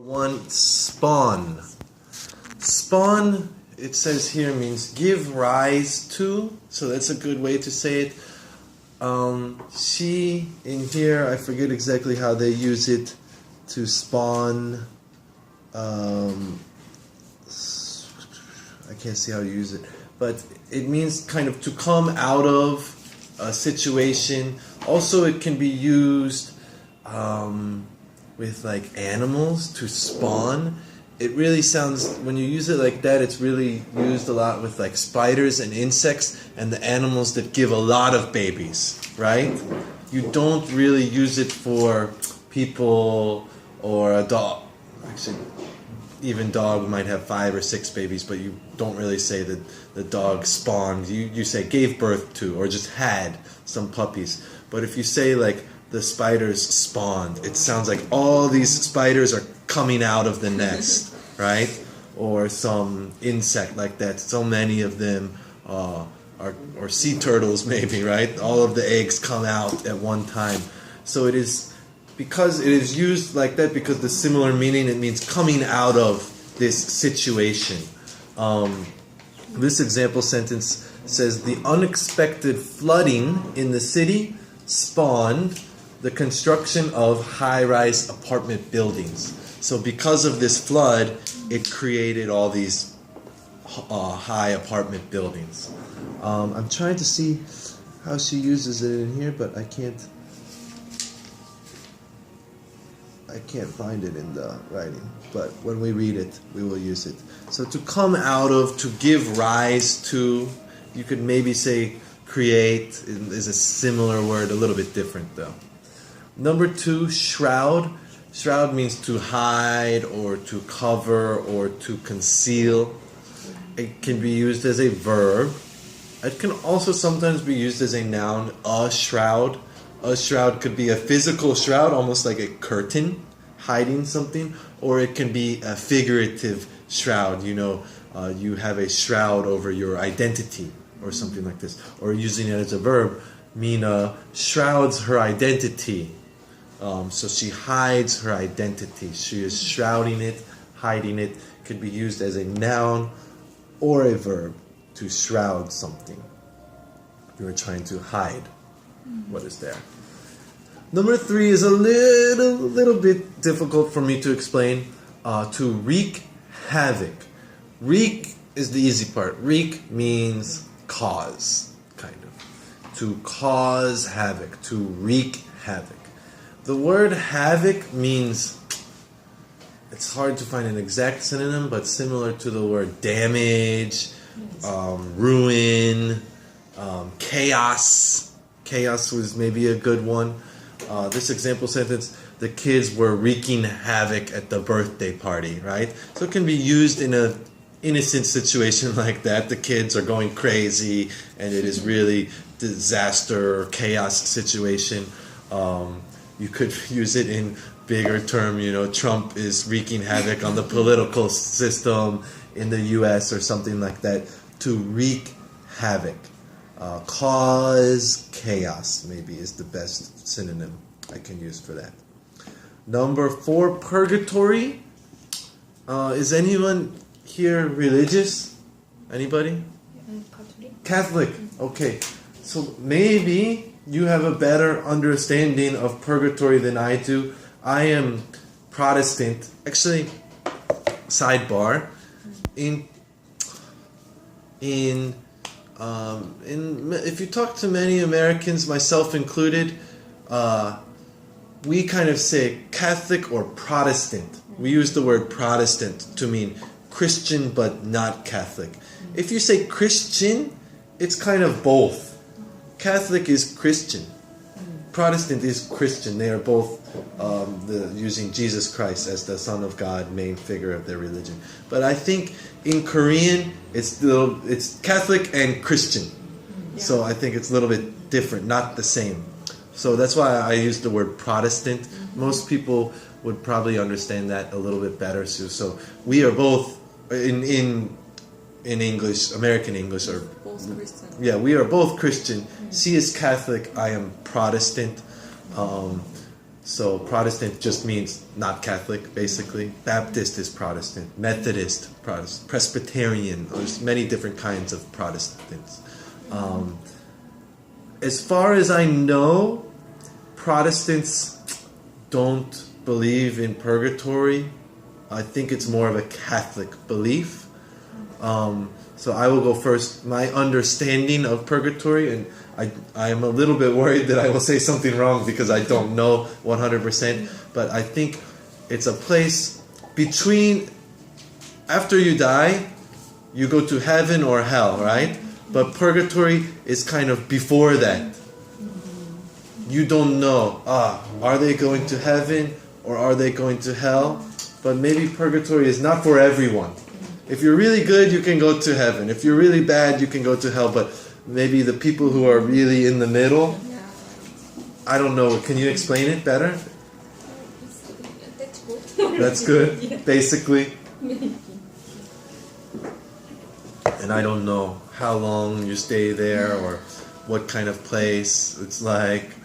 One, spawn. Spawn, it says here, means give rise to. So that's a good way to say it. She, in here, I forget exactly how they use it to spawn. I can't see how you use it. But it means kind of to come out of a situation. Also, it can be used with like animals to spawn. It really sounds, when you use it like that, it's really used a lot with like spiders and insects and the animals that give a lot of babies, right? You don't really use it for people or a dog. Actually, even dog might have 5 or 6 babies, but you don't really say that the dog spawned. You say gave birth to or just had some puppies. But if you say like the spiders spawned, it sounds like all these spiders are coming out of the nest, right? Or some insect like that. So many of them or sea turtles maybe, right? All of the eggs come out at one time. So it is, because it is used like that, because the similar meaning, it means coming out of this situation. This example sentence says, the unexpected flooding in the city spawned the construction of high-rise apartment buildings. So because of this flood, it created all these high apartment buildings. I'm trying to see how she uses it in here, but I can't find it in the writing. But when we read it, we will use it. So to come out of, to give rise to, you could maybe say create is a similar word, a little bit different though. Number 2, shroud. Shroud means to hide or to cover or to conceal. It can be used as a verb. It can also sometimes be used as a noun, a shroud. A shroud could be a physical shroud, almost like a curtain, hiding something, or it can be a figurative shroud. You know, you have a shroud over your identity or something like this. Or using it as a verb, Mina shrouds her identity. So she hides her identity. She is shrouding it, hiding it. Could be used as a noun or a verb, to shroud something. You are trying to hide what is there. Number 3 is a little bit difficult for me to explain. To wreak havoc. Wreak is the easy part. Wreak means cause, kind of. To cause havoc. To wreak havoc. The word havoc means, it's hard to find an exact synonym, but similar to the word damage, ruin, chaos. Chaos was maybe a good one. This example sentence, the kids were wreaking havoc at the birthday party, right? So it can be used in an innocent situation like that. The kids are going crazy and it is really disaster or chaos situation. You could use it in bigger term, you know, Trump is wreaking havoc on the political system in the US or something like that. To wreak havoc. Cause chaos maybe is the best synonym I can use for that. Number 4, purgatory. Is anyone here religious? Anybody? Catholic. Okay. So maybe you have a better understanding of purgatory than I do. I am Protestant. Actually, sidebar. If you talk to many Americans, myself included, we kind of say Catholic or Protestant. We use the word Protestant to mean Christian but not Catholic. If you say Christian, it's kind of both. Catholic is Christian. Protestant is Christian. They are both using Jesus Christ as the Son of God, main figure of their religion. But I think in Korean, it's Catholic and Christian. Yeah. So I think it's a little bit different, not the same. So that's why I use the word Protestant. Mm-hmm. Most people would probably understand that a little bit better. So we are both in English, American English, or both Christian. Yeah, we are both Christian. Mm-hmm. She is Catholic. I am Protestant. So Protestant just means not Catholic, basically. Baptist is Protestant. Methodist, Protestant. Presbyterian. There's many different kinds of Protestants. As far as I know, Protestants don't believe in purgatory. I think it's more of a Catholic belief. So I will go first. My understanding of purgatory, and I am a little bit worried that I will say something wrong because I don't know 100%, but I think it's a place between, after you die, you go to heaven or hell, right? But purgatory is kind of before that. You don't know, are they going to heaven or are they going to hell? But maybe purgatory is not for everyone. If you're really good, you can go to heaven. If you're really bad, you can go to hell. But maybe the people who are really in the middle, I don't know. Can you explain it better? That's good. That's good, Yeah. basically. Maybe. And I don't know how long you stay there or what kind of place it's like.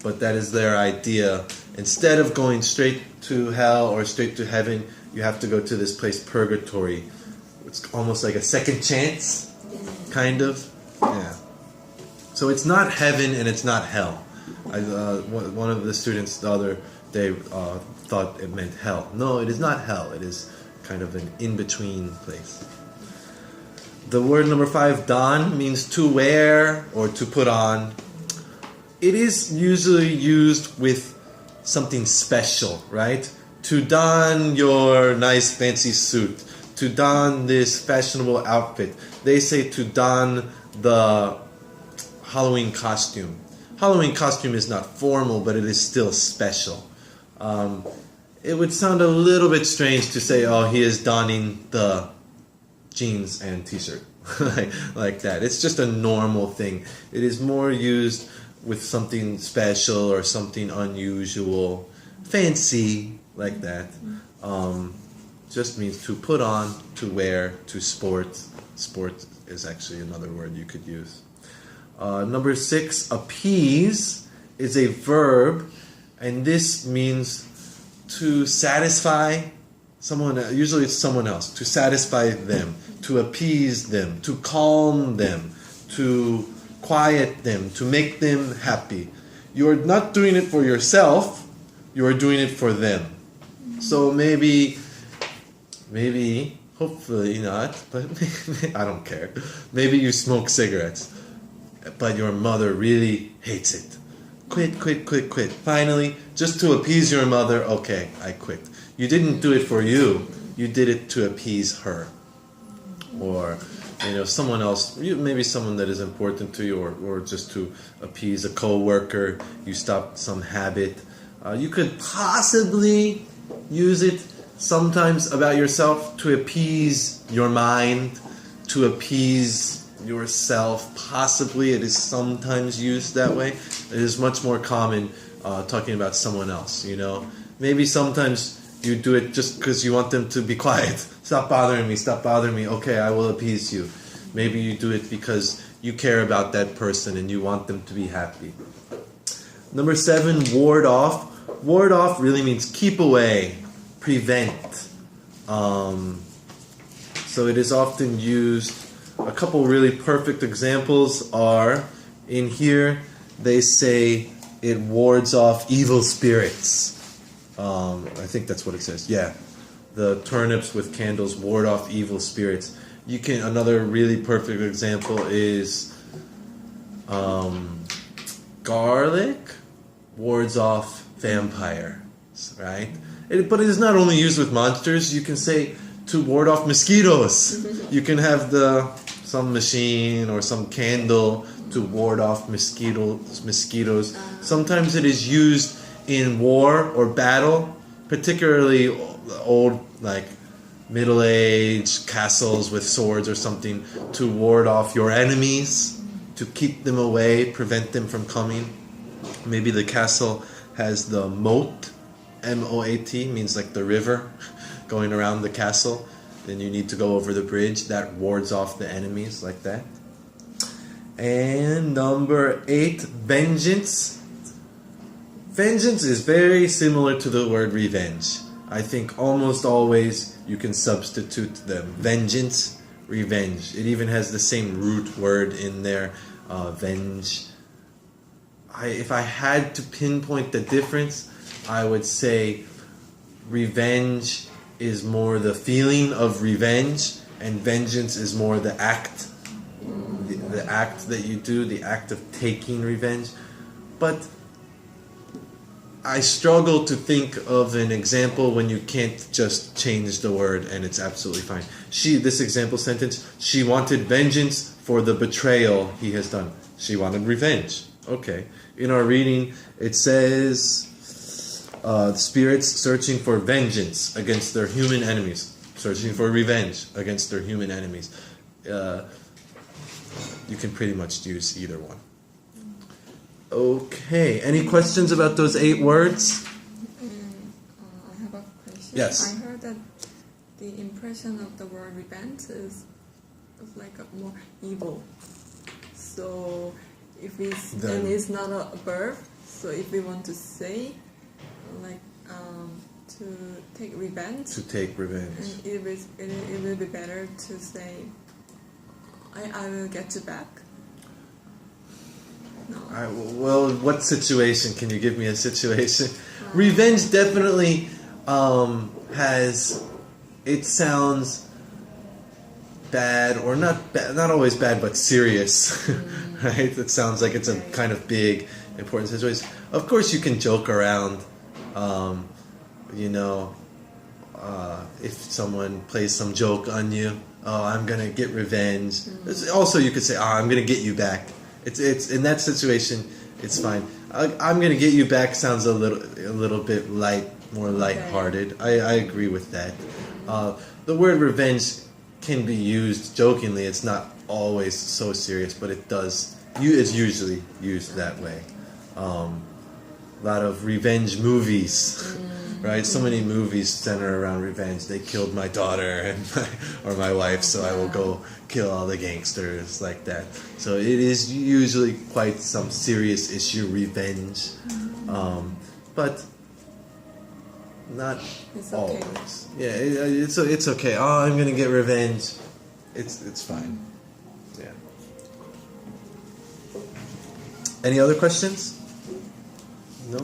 But that is their idea. Instead of going straight to hell or straight to heaven, you have to go to this place, purgatory. It's almost like a second chance, kind of. Yeah. So it's not heaven and it's not hell. One of the students the other day thought it meant hell. No, it is not hell. It is kind of an in-between place. The word number 5, don, means to wear or to put on. It is usually used with something special, right? To don your nice fancy suit, to don this fashionable outfit. They say to don the Halloween costume. Halloween costume is not formal, but it is still special. It would sound a little bit strange to say, oh, he is donning the jeans and t-shirt like that. It's just a normal thing. It is more used with something special or something unusual, fancy, like that. Just means to put on, to wear, to sport. Sport is actually another word you could use. Number 6, appease is a verb, and this means to satisfy someone. Usually it's someone else. To satisfy them, to appease them, to calm them, to quiet them, to make them happy. You are not doing it for yourself. You are doing it for them. So maybe, hopefully not, but I don't care. Maybe you smoke cigarettes, but your mother really hates it. Quit. Finally, just to appease your mother, okay, I quit. You didn't do it for you. You did it to appease her. Or, someone else, maybe someone that is important to you, or just to appease a co-worker. You stopped some habit. You could possibly use it sometimes about yourself to appease your mind, to appease yourself. Possibly it is sometimes used that way. It is much more common talking about someone else, Maybe sometimes you do it just because you want them to be quiet. Stop bothering me. Okay, I will appease you. Maybe you do it because you care about that person and you want them to be happy. Number 7, ward off. Ward off really means keep away, prevent. So it is often used. A couple really perfect examples are in here. They say it wards off evil spirits. I think that's what it says. Yeah, the turnips with candles ward off evil spirits. Another really perfect example is garlic wards off vampires, right? But it is not only used with monsters. You can say to ward off mosquitoes. You can have some machine or some candle to ward off mosquitoes. Sometimes it is used in war or battle, particularly old, like middle-aged castles with swords or something, to ward off your enemies, to keep them away, prevent them from coming. Maybe the castle has the moat, M-O-A-T, means like the river going around the castle. Then you need to go over the bridge. That wards off the enemies like that. And number 8, vengeance. Vengeance is very similar to the word revenge. I think almost always you can substitute them. Vengeance, revenge. It even has the same root word in there, venge. If I had to pinpoint the difference, I would say revenge is more the feeling of revenge, and vengeance is more the act. The act that you do, the act of taking revenge. But I struggle to think of an example when you can't just change the word and it's absolutely fine. This example sentence, she wanted vengeance for the betrayal he has done. She wanted revenge. Okay. In our reading, it says, spirits searching for vengeance against their human enemies. Searching for revenge against their human enemies. You can pretty much use either one. Okay. Any questions about those 8 words? I have a question. Yes. I heard that the impression of the word revenge is like a more evil. So if it's not a verb, so if we want to say like to take revenge. To take revenge. And it will be better to say I will get you back. No. Well, what situation? Can you give me a situation? Revenge definitely has. It sounds bad, or not bad, not always bad, but serious, right? It sounds like it's a kind of big, important situation. Of course, you can joke around. If someone plays some joke on you, oh, I'm gonna get revenge. Also, you could say, oh, I'm gonna get you back. It's in that situation, it's fine. I'm gonna get you back sounds a little bit more lighthearted. I agree with that. The word revenge can be used jokingly. It's not always so serious, but it's usually used that way. A lot of revenge movies, right? So many movies center around revenge. They killed my daughter or my wife, so I will go kill all the gangsters, like that. So it is usually quite some serious issue, revenge, but not always. Yeah, it's okay. Oh, I'm gonna get revenge. It's fine. Yeah. Any other questions?